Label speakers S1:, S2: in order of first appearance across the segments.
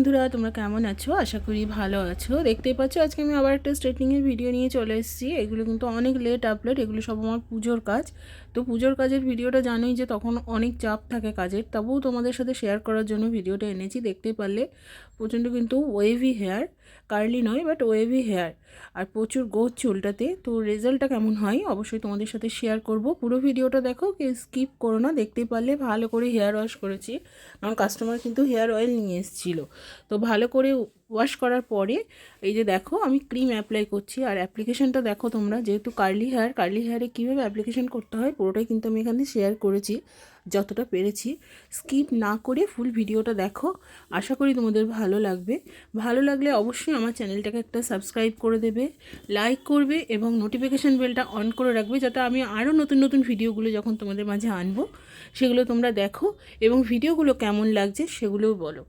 S1: বন্ধুরা, তোমরা কেমন আছো? আশা করি ভালো আছো। দেখতেই পাচ্ছ আজকে আমি আবার একটা স্ট্রেটনিংয়ের ভিডিও নিয়ে চলে এসেছি। এগুলো কিন্তু অনেক লেট আপলোড, এগুলো সব আমার পুজোর কাজ। তো পুজোর কাজের ভিডিওটা জানোই যে তখন অনেক চাপ থাকে কাজের, তবুও তোমাদের সাথে শেয়ার করার জন্য ভিডিওটা এনেছি। দেখতেই পারলে প্রচণ্ড কিন্তু ওয়েভি হেয়ার, কার্লি নয় বাট ওয়েভি হেয়ার, আর প্রচুর গোছ চুলটাতে। তো রেজাল্টটা কেমন হয় অবশ্যই তোমাদের সাথে শেয়ার করব। পুরো ভিডিওটা দেখো, কেউ স্কিপ করো না। দেখতেই পারলে ভালো করে হেয়ার ওয়াশ করেছি, কারণ কাস্টমার কিন্তু হেয়ার অয়েল নিয়ে এসেছিল। তো ভালো করে ওয়াশ করার পরে এই যে দেখো আমি ক্রিম অ্যাপ্লাই করছি। আর অ্যাপ্লিকেশনটা দেখো তোমরা, যেহেতু কার্লি হেয়ারে কীভাবে অ্যাপ্লিকেশন করতে হয় পুরোটাই কিন্তু আমি এখানে শেয়ার করেছি যতটা পেরেছি। স্কিপ না করে ফুল ভিডিওটা দেখো, আশা করি তোমাদের ভালো লাগবে। ভালো লাগলে অবশ্যই আমার চ্যানেলটাকে একটা সাবস্ক্রাইব করে দেবে, লাইক করবে এবং নোটিফিকেশান বেলটা অন করে রাখবে, যাতে আমি আরও নতুন নতুন ভিডিওগুলো যখন তোমাদের মাঝে আনবো সেগুলো তোমরা দেখো এবং ভিডিওগুলো কেমন লাগছে সেগুলোও বলো।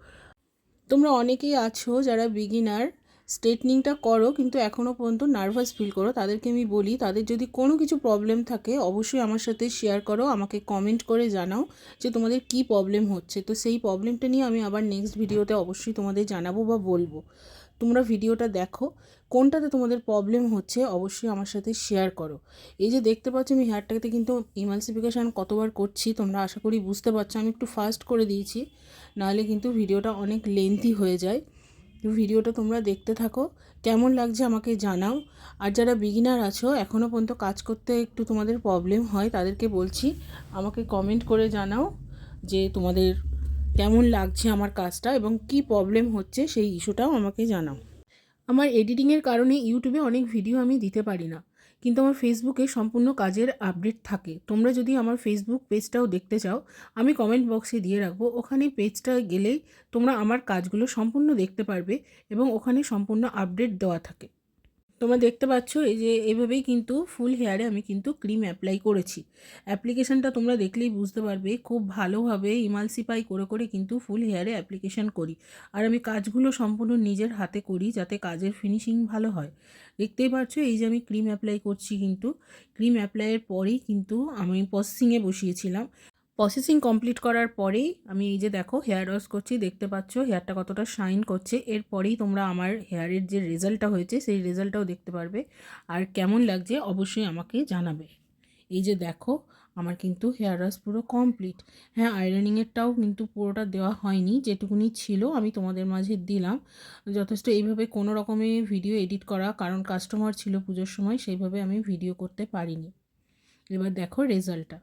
S1: তোমরা অনেকেই আছো যারা বিগিনার, স্ট্রেটনিংটা করো কিন্তু এখনও পর্যন্ত নার্ভাস ফিল করো। তাদেরকে আমি বলি, তাদের যদি কোনো কিছু প্রবলেম থাকে অবশ্যই আমার সাথে শেয়ার করো, আমাকে কমেন্ট করে জানাও যে তোমাদের কি প্রবলেম হচ্ছে। তো সেই প্রবলেমটা নিয়ে আমি আবার নেক্সট ভিডিওতে অবশ্যই তোমাদের জানাবো বা বলবো। তোমরা ভিডিওটা দেখো, কোনটাতে তোমাদের প্রবলেম হচ্ছে অবশ্যই আমার সাথে শেয়ার করো। এই যে দেখতে পাচ্ছ আমি হেয়ারটাতে কিন্তু ইমালসিফিকেশান কতবার করছি, তোমরা আশা করি বুঝতে পারছো। আমি একটু ফাস্ট করে দিয়েছি, নাহলে কিন্তু ভিডিওটা অনেক লেন্থি হয়ে যায়। ভিডিওটা তোমরা দেখতে থাকো, কেমন লাগছে আমাকে জানাও। আর যারা বিগিনার আছো, এখনও পর্যন্ত কাজ করতে একটু তোমাদের প্রবলেম হয়, তাদেরকে বলছি আমাকে কমেন্ট করে জানাও যে তোমাদের কেমন লাগছে আমার কাজটা এবং কি প্রবলেম হচ্ছে সেই ইস্যুটাও আমাকে জানাও। আমার এডিটিংয়ের কারণে ইউটিউবে অনেক ভিডিও আমি দিতে পারি না, কিন্তু আমার ফেসবুকে সম্পূর্ণ কাজের আপডেট থাকে। তোমরা যদি আমার ফেসবুক পেজটাও দেখতে চাও, আমি কমেন্ট বক্সে দিয়ে রাখবো, ওখানে পেজটা গেলেই তোমরা আমার কাজগুলো সম্পূর্ণ দেখতে পারবে এবং ওখানে সম্পূর্ণ আপডেট দেওয়া থাকে। তোমরা দেখতে পাচ্ছ এই যে এভাবেই কিন্তু ফুল হেয়ারে আমি কিন্তু ক্রিম অ্যাপ্লাই করেছি। অ্যাপ্লিকেশানটা তোমরা দেখলেই বুঝতে পারবে, খুব ভালোভাবে ইমালসিফাই করে করে কিন্তু ফুল হেয়ারে অ্যাপ্লিকেশান করি। আর আমি কাজগুলো সম্পূর্ণ নিজের হাতে করি যাতে কাজের ফিনিশিং ভালো হয়। দেখতেই পাচ্ছ এই যে আমি ক্রিম অ্যাপ্লাই করছি, কিন্তু ক্রিম অ্যাপ্লাইয়ের পরেই কিন্তু আমি প্রসেসিংয়ে বসিয়েছিলাম। প্রসেসিং কমপ্লিট করার পরেই আমি এই যে দেখো হেয়ার ওয়াশ করছি, দেখতে পাচ্ছ হেয়ারটা কতটা শাইন করছে। এরপরেই তোমরা আমার হেয়ারের যে রেজাল্টটা হয়েছে সেই রেজাল্টটাও দেখতে পারবে, আর কেমন লাগছে অবশ্যই আমাকে জানাবে। এই যে দেখো আমার কিন্তু হেয়ার ওয়াশ পুরো কমপ্লিট। হ্যাঁ, আয়রনিংয়েরটাও কিন্তু পুরোটা দেওয়া হয়নি, যেটুকুনি ছিল আমি তোমাদের মাঝে দিলাম যথেষ্ট। এইভাবে কোনো রকমে ভিডিও এডিট করা, কারণ কাস্টমার ছিল পুজোর সময়, সেইভাবে আমি ভিডিও করতে পারিনি। এবার দেখো রেজাল্টটা।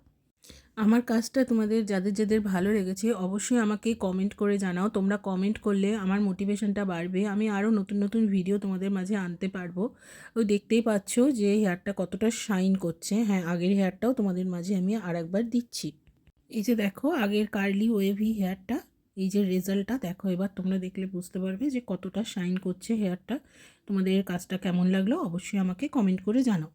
S1: আমার কাজটা তোমাদের যাদের যাদের ভালো লেগেছে অবশ্যই আমাকে কমেন্ট করে জানাও। তোমরা কমেন্ট করলে আমার মোটিভেশনটা বাড়বে, আমি আরও নতুন নতুন ভিডিও তোমাদের মাঝে আনতে পারবো। ওই দেখতেই পাচ্ছ যে হেয়ারটা কতটা শাইন করছে। হ্যাঁ, আগের হেয়ারটাও তোমাদের মাঝে আমি আর একবার দিচ্ছি। এই যে দেখো আগের কার্লি ওয়েভি হেয়ারটা, এই যে রেজাল্টটা দেখো। এবার তোমরা দেখলে বুঝতে পারবে যে কতটা শাইন করছে হেয়ারটা। তোমাদের কাজটা কেমন লাগলো অবশ্যই আমাকে কমেন্ট করে জানাও।